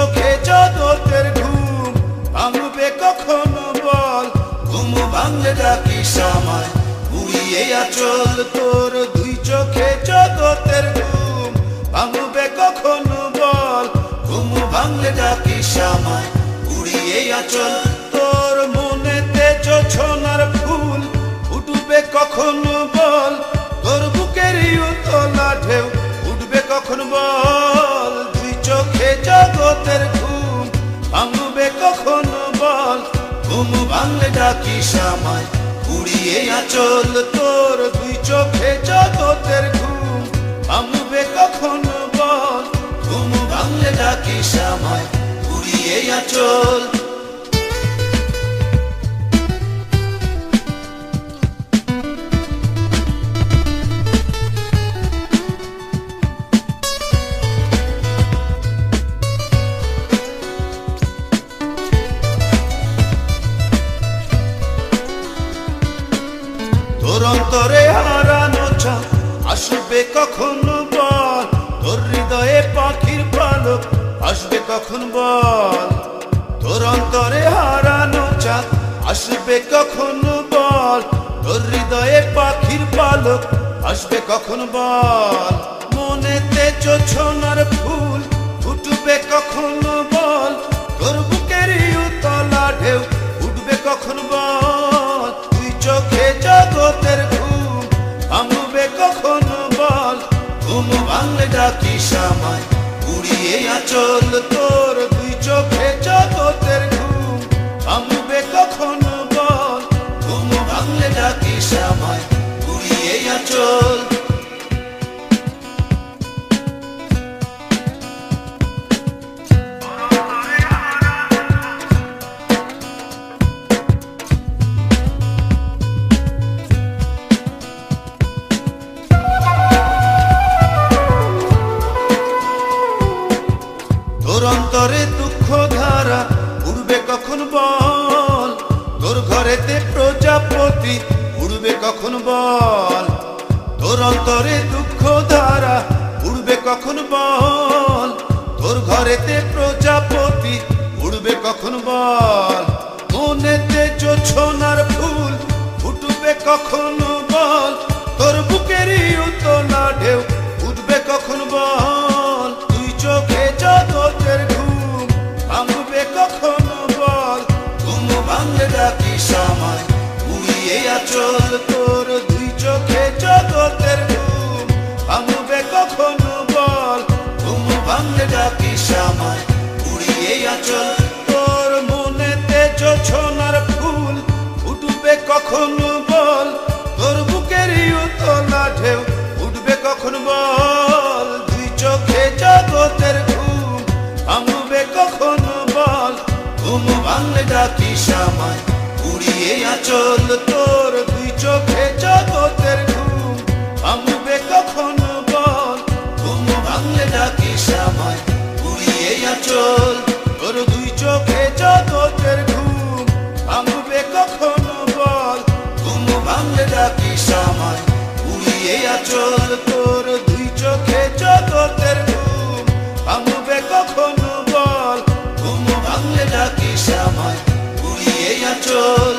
চোখে জগতের ঘুম ভাঙবে কখনো বল, ঘুম ভাঙলে ডাকিস আমায় উড়িয়ে আঁচল তোর। দুই চোখে জগতের ঘুম ভাঙবে কখনো বল, ঘুম ভাঙলে ডাকিস আমায় উড়িয়ে আঁচল তোর। মনেতে জোছনার ফুল ফুটবে কখনো বল, তোর বুকেরই উতলা ঢেউ উঠবে কখনো বল। দুই চোখে জগতের ঘুম ভাঙবে কখনো বল, ঘুম ভাঙলে ডাকিস আমায় উড়িয়ে আঁচল তোর। দুই চোখে জগতের ঘুম ভাঙবে কখনো বল, ঘুম ভাঙলে ডাকিস আমায় উড়িয়ে আঁচল। তোর অন্তরে হারানো চাঁদ আসবে কখনো বল, তোর হৃদয়ে পাখির পালক আসবে কখন বল। তোর অন্তরে হারানো চাঁদ আসবে কখনো বল, তোর হৃদয়ে পাখির পালক আসবে কখন বল। মনেতে জোছনার ফুল ফুটবে কখনো বল, তোর বুকেরই উতলা ঢেউ উঠবে কখন বল। তুই চোখে জগতের ঘুম ভাঙবে কখনো বল, ঘুম ভাঙলে ডাকিস আমায় উড়িয়ে আঁচল তোর। দুই চোখে জগতের ঘুম ভাঙবে কখনো বল, ঘুম ভাঙলে ডাকিস আমায় উড়িয়ে আঁচল। তোর অন্তরে দুঃখ ধারা উড়বে কখন বল, তোর ঘরেতে প্রজাপতি উড়বে কখন বল। তোর অন্তরে দুঃখ ধারা উড়বে কখন বল, তোর ঘরেতে প্রজাপতি উড়বে কখন বল। মনেতে জোছনার ফুল ফুটবে কখনো বল, তোর বুকেরই উতলা ঢেউ উঠবে কখন বল। তুই চোখে জগতের ঘুম ভাঙবে কখনো বল, ঘুম ভাঙলে ডাকিস আমায় উড়িয়ে আঁচল তোর। দুই চোখে জগতের ঘুম ভাঙবে কখনো বল, ঘুম ভাঙলে ডাকিস আমায় উড়িয়ে আঁচল তোর। মনেতে জোছনার ফুল ফুটবে কখনো বল, তোর বুকেরই উতলা ঢেউ উঠবে কখন বল। দুই চোখে জগতের ঘুম ভাঙবে কখনো বল, ঘুম ভাঙলে ডাকিস আমায় উড়িয়ে আঁচল তোর। দুই চোখে জগতের ঘুম ভাঙবে কখনো বল, ঘুম ভাঙলে ডাকিস আমায় উড়িয়ে আঁচল তোর। দুই চোখে জগতের ঘুম ভাঙবে কখনো বল, ঘুম ভাঙলে ডাকিস আমায় উড়িয়ে আঁচল তোর। দুই চোখে জগতের ঘুম ভাঙবে কখনো বল, ঘুম ভাঙলে ডাকিস আমায় উড়িয়ে আঁচল।